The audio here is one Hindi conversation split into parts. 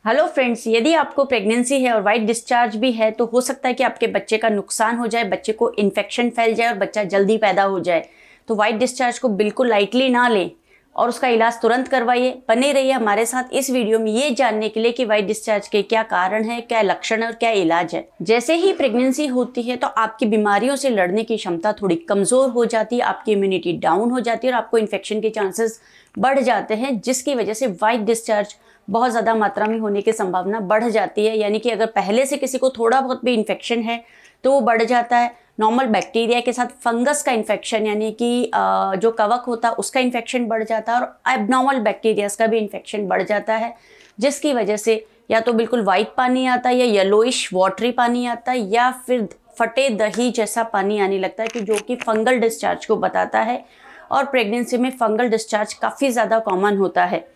हेलो फ्रेंड्स, यदि आपको प्रेगनेंसी है और वाइट डिस्चार्ज भी है तो हो सकता है कि आपके बच्चे का नुकसान हो जाए, बच्चे को इन्फेक्शन फैल जाए और बच्चा जल्दी पैदा हो जाए। तो वाइट डिस्चार्ज को बिल्कुल लाइटली ना लें और उसका इलाज तुरंत करवाइए। बने रहिए हमारे साथ इस वीडियो में ये जानने के लिए कि वाइट डिस्चार्ज के क्या कारण है, क्या लक्षण है और क्या इलाज है। जैसे ही प्रेगनेंसी होती है तो आपकी बीमारियों से लड़ने की क्षमता थोड़ी कमजोर हो जाती है, आपकी इम्यूनिटी डाउन हो जाती है और आपको इन्फेक्शन के चांसेस बढ़ जाते हैं, जिसकी वजह से वाइट डिस्चार्ज बहुत ज़्यादा मात्रा में होने की संभावना बढ़ जाती है। यानी कि अगर पहले से किसी को थोड़ा बहुत भी इन्फेक्शन है तो वो बढ़ जाता है। नॉर्मल बैक्टीरिया के साथ फंगस का इन्फेक्शन यानी कि जो कवक होता है उसका इन्फेक्शन बढ़ जाता है और एबनॉर्मल बैक्टीरियाज का भी इन्फेक्शन बढ़ जाता है, जिसकी वजह से या तो बिल्कुल वाइट पानी आता है या येलोइश वाटरी पानी आता है या फिर फटे दही जैसा पानी आने लगता है कि जो कि फंगल डिस्चार्ज को बताता है। और प्रेगनेंसी में फंगल डिस्चार्ज काफ़ी ज़्यादा कॉमन होता है।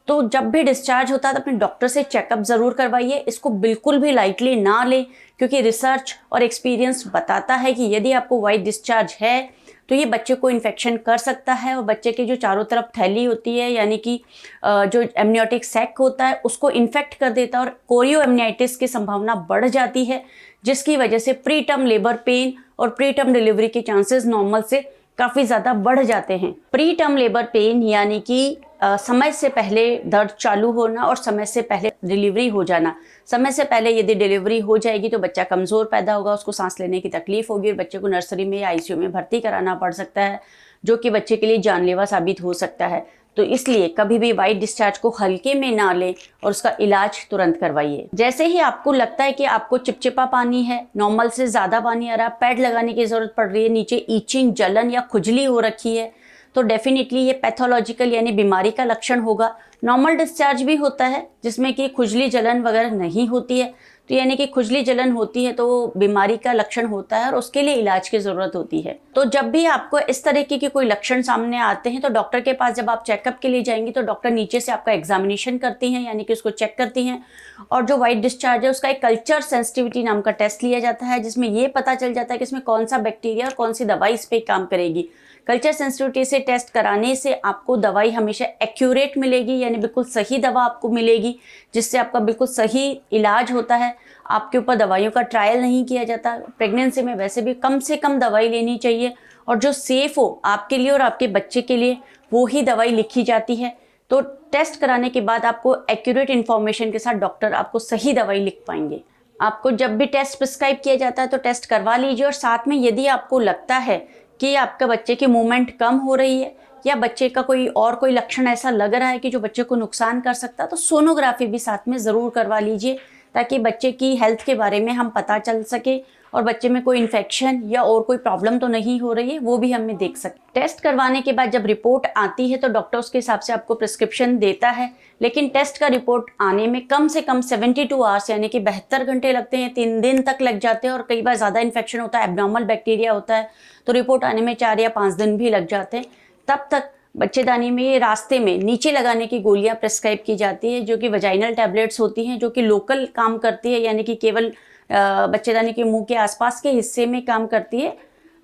तो जब भी डिस्चार्ज होता है तो अपने डॉक्टर से चेकअप ज़रूर करवाइए। इसको बिल्कुल भी लाइटली ना लें, क्योंकि रिसर्च और एक्सपीरियंस बताता है कि यदि आपको वाइट डिस्चार्ज है तो ये बच्चे को इन्फेक्शन कर सकता है और बच्चे के जो चारों तरफ थैली होती है यानी कि जो एमनियोटिक सैक होता है उसको इन्फेक्ट कर देता है और कोरियो एमनाइटिस की संभावना बढ़ जाती है, जिसकी वजह से प्री टर्म लेबर पेन और प्री टर्म डिलीवरी के चांसेस नॉर्मल से काफ़ी ज़्यादा बढ़ जाते हैं। प्री टर्म लेबर पेन यानी कि समय से पहले दर्द चालू होना और समय से पहले डिलीवरी हो जाना। समय से पहले यदि डिलीवरी हो जाएगी तो बच्चा कमज़ोर पैदा होगा, उसको सांस लेने की तकलीफ होगी और बच्चे को नर्सरी में या आईसीयू में भर्ती कराना पड़ सकता है, जो कि बच्चे के लिए जानलेवा साबित हो सकता है। तो इसलिए कभी भी वाइट डिस्चार्ज को हल्के में ना लें और उसका इलाज तुरंत करवाइए। जैसे ही आपको लगता है कि आपको चिपचिपा पानी है, नॉर्मल से ज़्यादा पानी आ रहा है, पैड लगाने की ज़रूरत पड़ रही है, नीचे ईचिंग जलन या खुजली हो रखी है, तो डेफिनेटली ये पैथोलॉजिकल यानी बीमारी का लक्षण होगा। नॉर्मल डिस्चार्ज भी होता है जिसमें कि खुजली जलन वगैरह नहीं होती है, तो यानी कि खुजली जलन होती है तो बीमारी का लक्षण होता है और उसके लिए इलाज की ज़रूरत होती है। तो जब भी आपको इस तरीके के कोई लक्षण सामने आते हैं तो डॉक्टर के पास जब आप चेकअप के लिए जाएंगे तो डॉक्टर नीचे से आपका एग्जामिनेशन करती हैं, यानी कि उसको चेक करती हैं और जो वाइट डिस्चार्ज है उसका एक कल्चर सेंसिटिविटी नाम का टेस्ट लिया जाता है, जिसमें ये पता चल जाता है कि इसमें कौन सा बैक्टीरिया और कौन सी दवाई इस पर काम करेगी। कल्चर सेंसिटिविटी से टेस्ट कराने से आपको दवाई हमेशा एक्यूरेट मिलेगी, यानी बिल्कुल सही दवा आपको मिलेगी, जिससे आपका बिल्कुल सही इलाज होता है। आपके ऊपर दवाइयों का ट्रायल नहीं किया जाता। प्रेगनेंसी में वैसे भी कम से कम दवाई लेनी चाहिए और जो सेफ़ हो आपके लिए और आपके बच्चे के लिए वो ही दवाई लिखी जाती है। तो टेस्ट कराने के बाद आपको एक्यूरेट इन्फॉर्मेशन के साथ डॉक्टर आपको सही दवाई लिख पाएंगे। आपको जब भी टेस्ट प्रिस्क्राइब किया जाता है तो टेस्ट करवा लीजिए और साथ में यदि आपको लगता है कि आपका बच्चे की मूवमेंट कम हो रही है या बच्चे का कोई लक्षण ऐसा लग रहा है कि जो बच्चे को नुकसान कर सकता है, तो सोनोग्राफी भी साथ में ज़रूर करवा लीजिए, ताकि बच्चे की हेल्थ के बारे में हम पता चल सके और बच्चे में कोई इन्फेक्शन या और कोई प्रॉब्लम तो नहीं हो रही है वो भी हमें देख सके। टेस्ट करवाने के बाद जब रिपोर्ट आती है तो डॉक्टर उसके हिसाब से आपको प्रिस्क्रिप्शन देता है, लेकिन टेस्ट का रिपोर्ट आने में कम से कम 72 आवर्स यानी कि 72 घंटे लगते हैं, 3 दिन तक लग जाते हैं और कई बार ज़्यादा इन्फेक्शन होता है, एबनॉर्मल बैक्टीरिया होता है तो रिपोर्ट आने में 4 या 5 दिन भी लग जाते हैं। तब तक बच्चेदानी में रास्ते में नीचे लगाने की गोलियां प्रिस्क्राइब की जाती है, जो कि वजाइनल टैबलेट्स होती हैं, जो कि लोकल काम करती है, यानी कि केवल बच्चेदानी के मुंह के आसपास के हिस्से में काम करती है,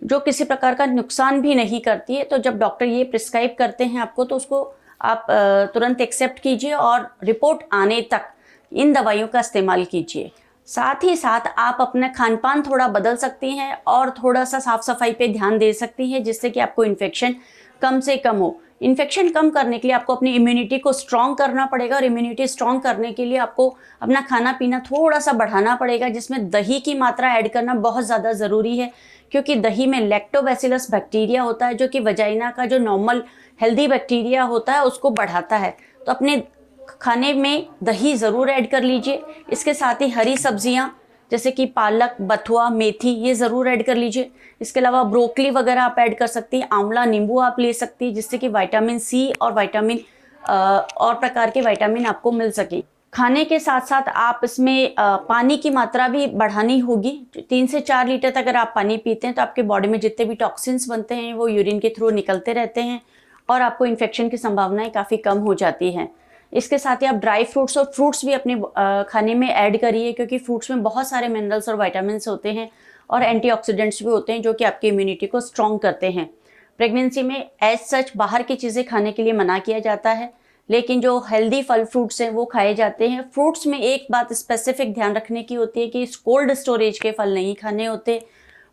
जो किसी प्रकार का नुकसान भी नहीं करती है। तो जब डॉक्टर ये प्रिस्क्राइब करते हैं आपको तो उसको आप तुरंत एक्सेप्ट कीजिए और रिपोर्ट आने तक इन दवाइयों का इस्तेमाल कीजिए। साथ ही साथ आप अपना खान पान थोड़ा बदल सकती हैं और थोड़ा सा साफ सफाई पे ध्यान दे सकती हैं, जिससे कि आपको इन्फेक्शन कम से कम हो। इन्फेक्शन कम करने के लिए आपको अपनी इम्यूनिटी को स्ट्रॉन्ग करना पड़ेगा और इम्यूनिटी स्ट्रॉन्ग करने के लिए आपको अपना खाना पीना थोड़ा सा बढ़ाना पड़ेगा, जिसमें दही की मात्रा ऐड करना बहुत ज़्यादा ज़रूरी है, क्योंकि दही में लैक्टोबैसिलस बैक्टीरिया होता है जो कि वजाइना का जो नॉर्मल हेल्दी बैक्टीरिया होता है उसको बढ़ाता है। तो अपने खाने में दही ज़रूर ऐड कर लीजिए। इसके साथ ही हरी सब्जियां जैसे कि पालक, बथुआ, मेथी ये ज़रूर ऐड कर लीजिए। इसके अलावा ब्रोकली वगैरह आप ऐड कर सकती हैं, आंवला, नींबू आप ले सकती हैं, जिससे कि विटामिन सी और विटामिन और प्रकार के विटामिन आपको मिल सके। खाने के साथ साथ आप इसमें पानी की मात्रा भी बढ़ानी होगी। 3 से 4 लीटर तक अगर आप पानी पीते हैं तो आपके बॉडी में जितने भी टॉक्सिन्स बनते हैं वो यूरिन के थ्रू निकलते रहते हैं और आपको इन्फेक्शन की संभावनाएं काफ़ी कम हो जाती हैं। इसके साथ ही आप ड्राई फ्रूट्स और फ्रूट्स भी अपने खाने में ऐड करिए, क्योंकि फ्रूट्स में बहुत सारे मिनरल्स और विटामिन्स होते हैं और एंटीऑक्सीडेंट्स भी होते हैं जो कि आपकी इम्यूनिटी को स्ट्रॉन्ग करते हैं। प्रेगनेंसी में एज सच बाहर की चीज़ें खाने के लिए मना किया जाता है, लेकिन जो हेल्दी फल फ्रूट्स हैं वो खाए जाते हैं। फ्रूट्स में एक बात स्पेसिफिक ध्यान रखने की होती है कि कोल्ड स्टोरेज के फल नहीं खाने होते।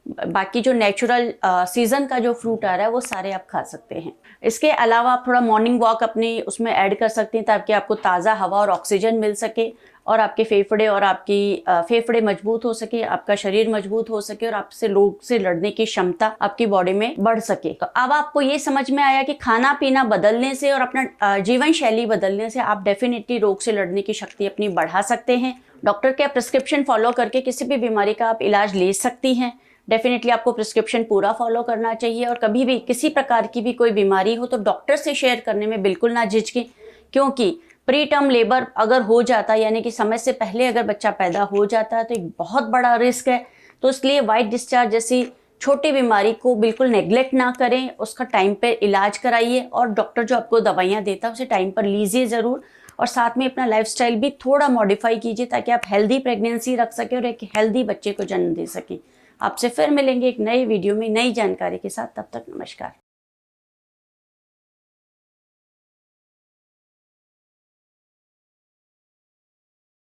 बाकी जो नेचुरल सीजन का जो फ्रूट आ रहा है वो सारे आप खा सकते हैं। इसके अलावा आप थोड़ा मॉर्निंग वॉक अपनी उसमें ऐड कर सकते हैं ताकि आपको ताज़ा हवा और ऑक्सीजन मिल सके और आपके फेफड़े और आपकी फेफड़े मजबूत हो सके, आपका शरीर मजबूत हो सके और आपसे लोग से लड़ने की क्षमता आपकी बॉडी में बढ़ सके। तो अब आपको ये समझ में आया कि खाना पीना बदलने से और अपना जीवन शैली बदलने से आप डेफिनेटली रोग से लड़ने की शक्ति अपनी बढ़ा सकते हैं। डॉक्टर के प्रिस्क्रिप्शन फॉलो करके किसी भी बीमारी का आप इलाज ले सकती हैं। डेफिनेटली आपको प्रिस्क्रिप्शन पूरा फॉलो करना चाहिए और कभी भी किसी प्रकार की भी कोई बीमारी हो तो डॉक्टर से शेयर करने में बिल्कुल ना झिझकें, क्योंकि प्री टर्म लेबर अगर हो जाता है यानी कि समय से पहले अगर बच्चा पैदा हो जाता है तो एक बहुत बड़ा रिस्क है। तो इसलिए वाइट डिस्चार्ज जैसी छोटी बीमारी को बिल्कुल नेग्लेक्ट ना करें, उसका टाइम पे इलाज कराइए और डॉक्टर जो आपको दवाइयाँ देता है उसे टाइम पर लीजिए ज़रूर। और साथ में अपना लाइफस्टाइल भी थोड़ा मॉडिफाई कीजिए ताकि आप हेल्दी प्रेगनेंसी रख सकें और एक हेल्दी बच्चे को जन्म दे सकें। आपसे फिर मिलेंगे एक नए वीडियो में नई जानकारी के साथ। तब तक नमस्कार।